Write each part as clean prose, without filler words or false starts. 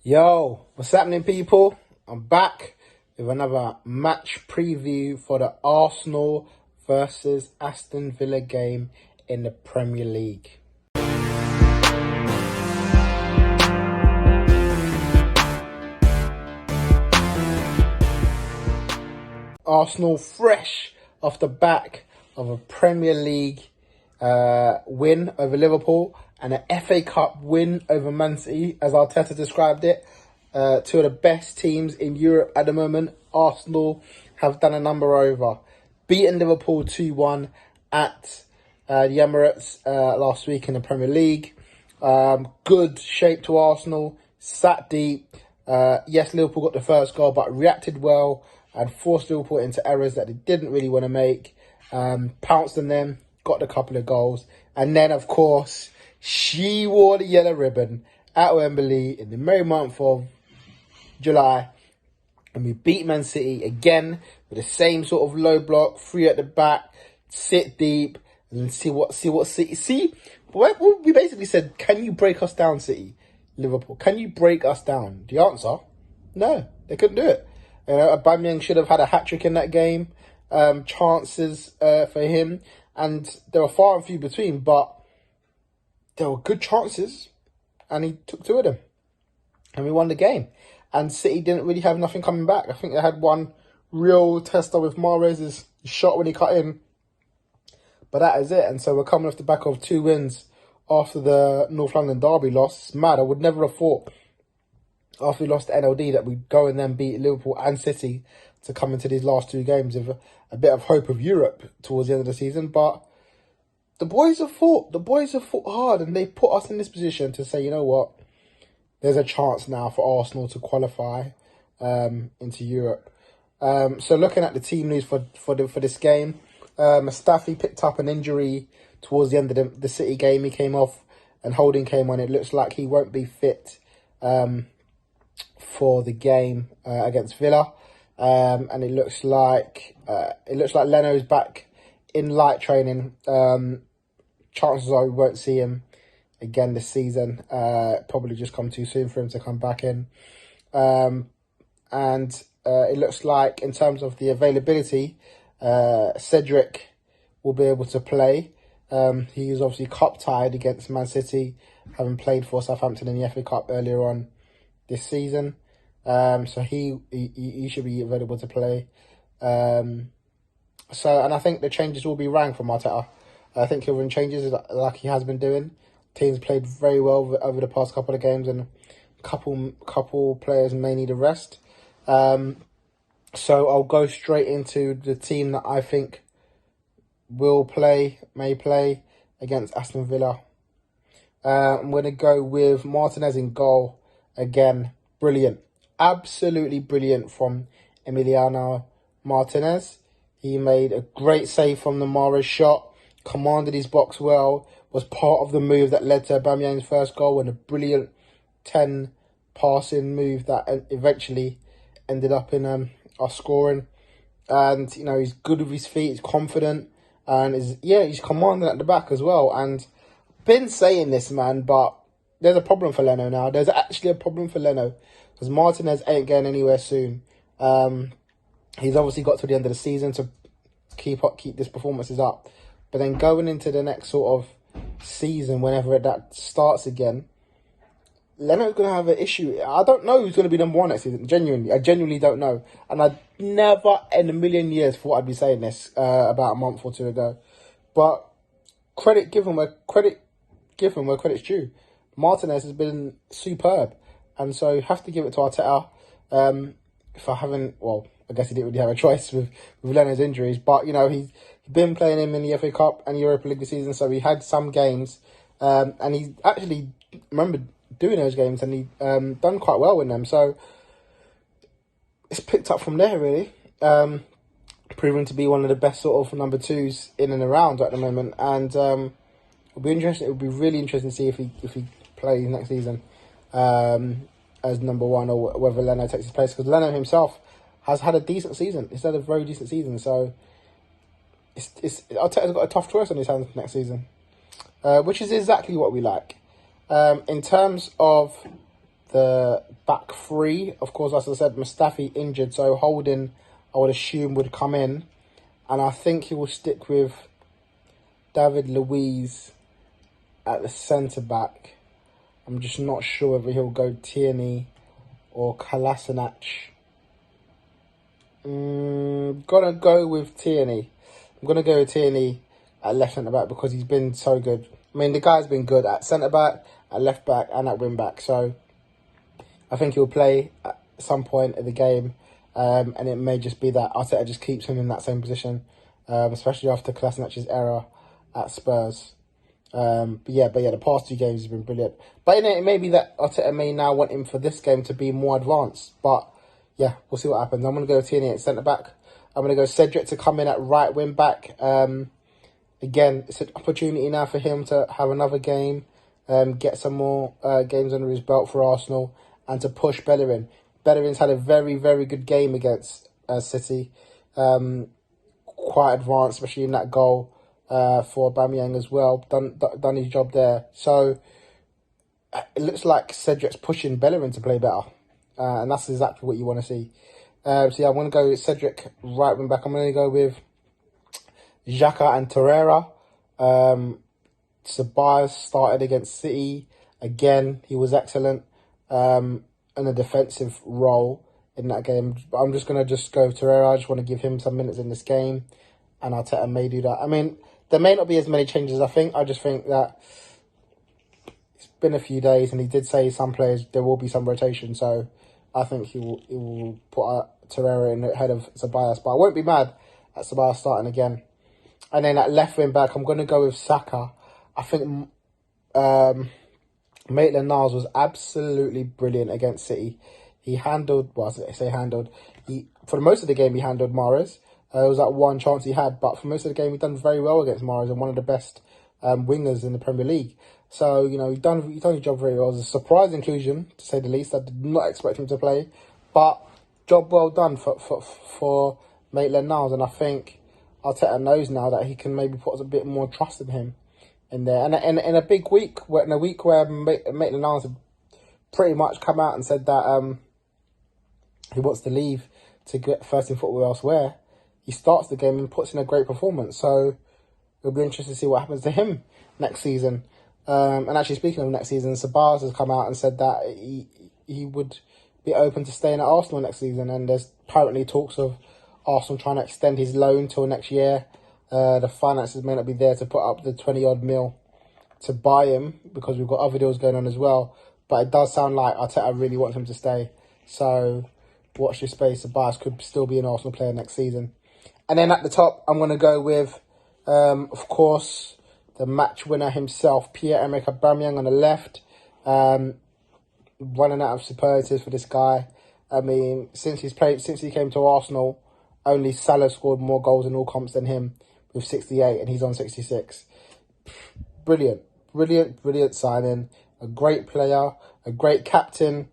Yo, what's happening, people? I'm back with another match preview for the Arsenal versus Aston Villa game in the Premier League. Arsenal fresh off the back of a Premier League win over Liverpool and an FA Cup win over Man City, as Arteta described it. Two of the best teams in Europe at the moment. Arsenal have done a number over, beaten Liverpool 2-1 at the Emirates last week in the Premier League. Good shape to Arsenal, sat deep. Yes, Liverpool got the first goal, but reacted well and forced Liverpool into errors that they didn't really want to make. Pounced on them, got a couple of goals. And then, of course, she wore the yellow ribbon at Wembley in the merry month of July. And we beat Man City again with the same sort of low block, three at the back, sit deep, and see what City... See, we basically said, can you break us down, City? Liverpool, can you break us down? The answer, no, they couldn't do it. Aubameyang should have had a hat-trick in that game. Chances for him. And there were far and few between, but there were good chances. And he took two of them. And we won the game. And City didn't really have nothing coming back. I think they had one real tester with Mahrez's shot when he cut in. But that is it. And so we're coming off the back of 2 wins after the North London derby loss. It's mad. I would never have thought, after we lost to NLD, that we'd go and then beat Liverpool and City to come into these last 2 games with a bit of hope of Europe towards the end of the season. But the boys have fought. The boys have fought hard, and they put us in this position to say, you know what, there's a chance now for Arsenal to qualify into Europe. So looking at the team news for this game, Mustafi picked up an injury towards the end of the City game. He came off and Holding came on. It looks like he won't be fit for the game against Villa, and it looks like Leno's back in light training. Chances are we won't see him again this season. Probably just come too soon for him to come back in. And it looks like, in terms of the availability, Cedric will be able to play. He was obviously cup tied against Man City, having played for Southampton in the FA Cup earlier on this season. So he should be available to play. And I think the changes will be rang from Arteta. I think he'll run changes like he has been doing. Teams played very well over the past couple of games, and a couple players may need a rest. So I'll go straight into the team that I think may play against Aston Villa. I'm going to go with Martinez in goal again. Brilliant. Absolutely brilliant from Emiliano Martinez. He made a great save from the Mahrez shot, commanded his box well, was part of the move that led to Aubameyang's first goal, and a brilliant 10 passing move that eventually ended up in us scoring. And, you know, he's good with his feet, he's confident, and he's commanding at the back as well. And been saying this, man, but there's a problem for Leno now. There's actually a problem for Leno, because Martinez ain't going anywhere soon. He's obviously got to the end of the season to keep these performances up. But then going into the next sort of season, whenever that starts again, Leno's going to have an issue. I don't know who's going to be number 1 next season. I genuinely don't know. And I never in a million years thought I'd be saying this about a month or 2 ago. But credit given where credit's due. Martinez has been superb. And so you have to give it to Arteta. I guess he didn't really have a choice with Leno's injuries. But, you know, he's been playing him in the FA Cup and Europa League this season. So he had some games. And he actually remembered doing those games, and he done quite well in them. So it's picked up from there, really. Proving to be one of the best sort of number 2s in and around at the moment. And it'll be interesting. It'll be really interesting to see if he plays next season as number 1, or whether Leno takes his place. Because Leno himself has had a decent season. He's had a very decent season. So Arteta's got a tough choice on his hands next season, which is exactly what we like. In terms of the back three. Of course, as I said, Mustafi injured, so Holding, I would assume, would come in. And I think he will stick with David Luiz at the centre-back. I'm just not sure whether he'll go Tierney or Kolasinac. Gonna go with Tierney. I'm gonna go with Tierney at left centre-back because he's been so good. I mean, the guy's been good at centre-back, at left-back and at wing-back. So I think he'll play at some point in the game. And it may just be that Arteta just keeps him in that same position, especially after Kolasinac's error at Spurs. But yeah, the past 2 games have been brilliant. But it may be that Arteta may now want him for this game to be more advanced. But yeah, we'll see what happens. I'm going to go Tierney at centre-back. I'm going to go Cedric to come in at right wing-back. Again, it's an opportunity now for him to have another game, get some more games under his belt for Arsenal, and to push Bellerin. Bellerin's had a very, very good game against City. Quite advanced, especially in that goal for Aubameyang as well. Done his job there. So it looks like Cedric's pushing Bellerin to play better. And that's exactly what you want to see. So yeah, I'm going to go with Cedric right wing back. I'm going to go with Xhaka and Torreira. Ceballos started against City. Again, he was excellent in a defensive role in that game. But I'm just going to go with Torreira. I just want to give him some minutes in this game. And Arteta may do that. I mean, there may not be as many changes as I think. I just think that it's been a few days. And he did say some players, there will be some rotation. So I think he will put Torreira in ahead of Ceballos. But I won't be mad at Ceballos starting again. And then at left wing back, I'm going to go with Saka. I think Maitland-Niles was absolutely brilliant against City. He handled, for the most of the game, he handled Mahrez. It was that one chance he had, but for most of the game, he done very well against Mahrez and one of the best wingers in the Premier League. So, you know, he done his job very well. It was a surprise inclusion, to say the least. I did not expect him to play, but job well done for Maitland-Niles. And I think Arteta knows now that he can maybe put a bit more trust in him in there. And in a big week, in a week where Maitland-Niles had pretty much come out and said that he wants to leave to get first in football elsewhere, he starts the game and puts in a great performance. So it'll be interesting to see what happens to him next season. And actually, speaking of next season, Ceballos has come out and said that he would be open to staying at Arsenal next season. And there's apparently talks of Arsenal trying to extend his loan till next year. The finances may not be there to put up the 20-odd mil to buy him because we've got other deals going on as well. But it does sound like Arteta really wants him to stay. So watch this space. Ceballos could still be an Arsenal player next season. And then at the top, I'm going to go with, of course, the match winner himself, Pierre-Emerick Aubameyang on the left. Running out of superlatives for this guy. I mean, since he came to Arsenal, only Salah scored more goals in all comps than him with 68, and he's on 66. Brilliant signing. A great player, a great captain,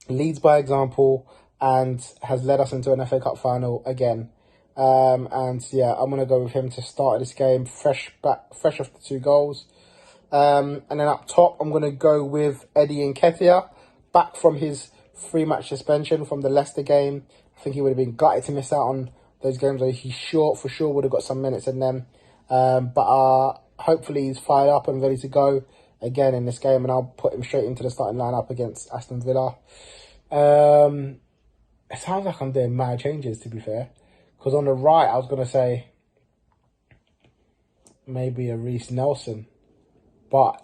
leads by example, and has led us into an FA Cup final again. And yeah, I'm going to go with him to start this game, fresh off the 2 goals. And then up top, I'm going to go with Eddie Nketiah, back from his 3-match suspension from the Leicester game. I think he would have been gutted to miss out on those games. He for sure would have got some minutes in them. But hopefully he's fired up and ready to go again in this game, and I'll put him straight into the starting lineup against Aston Villa. It sounds like I'm doing mad changes, to be fair. Because on the right, I was going to say maybe a Reece Nelson. But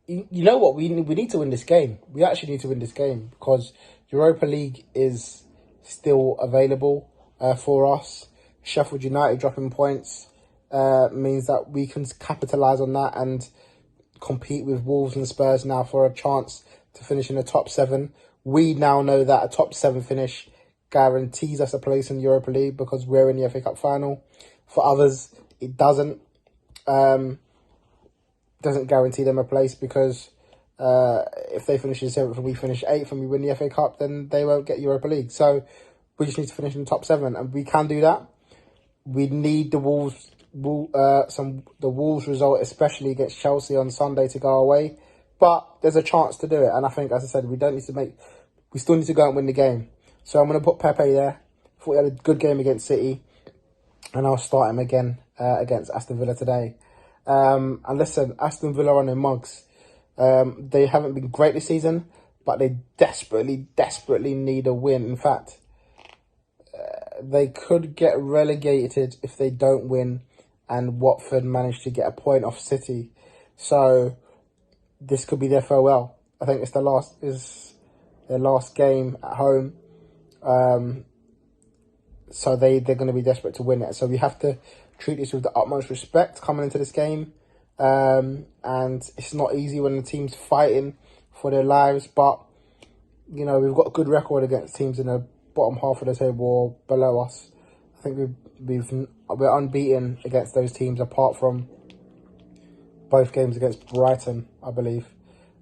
you know what? We need to win this game. We actually need to win this game because Europa League is still available for us. Sheffield United dropping points means that we can capitalise on that and compete with Wolves and Spurs now for a chance to finish in the top 7. We now know that a top 7 finish guarantees us a place in the Europa League because we're in the FA Cup final. For others, it doesn't guarantee them a place because if they finish in 7th and we finish 8th and we win the FA Cup, then they won't get Europa League. So we just need to finish in the top 7, and we can do that. We need the Wolves result, especially against Chelsea on Sunday, to go away. but there's a chance to do it. And I think, as I said, we still need to go out and win the game. So I'm going to put Pepe there. Thought he had a good game against City, and I'll start him again against Aston Villa today. And listen, Aston Villa on their mugs. They haven't been great this season, but they desperately need a win. In fact, they could get relegated if they don't win, and Watford managed to get a point off City. So this could be their farewell. I think it's their last game at home. So they're going to be desperate to win it. So we have to treat this with the utmost respect coming into this game. And it's not easy when the team's fighting for their lives. But, you know, we've got a good record against teams in the bottom half of the table or below us. I think we're unbeaten against those teams apart from both games against Brighton, I believe.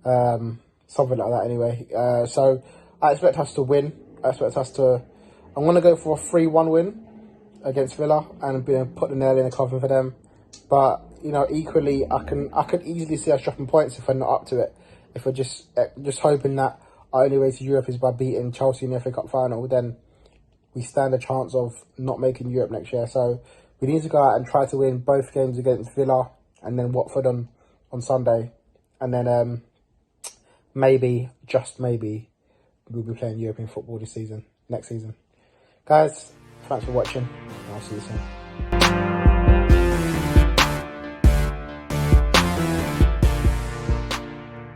Something like that anyway. So I expect us to win. I'm going to go for a 3-1 win against Villa and put the nail in the coffin for them. But, you know, equally, I could easily see us dropping points if we're not up to it. If we're just hoping that our only way to Europe is by beating Chelsea in the FA Cup final, then we stand a chance of not making Europe next year. So we need to go out and try to win both games against Villa and then Watford on Sunday. And then maybe, just maybe, we'll be playing European football next season. Guys, thanks for watching. I'll see you soon.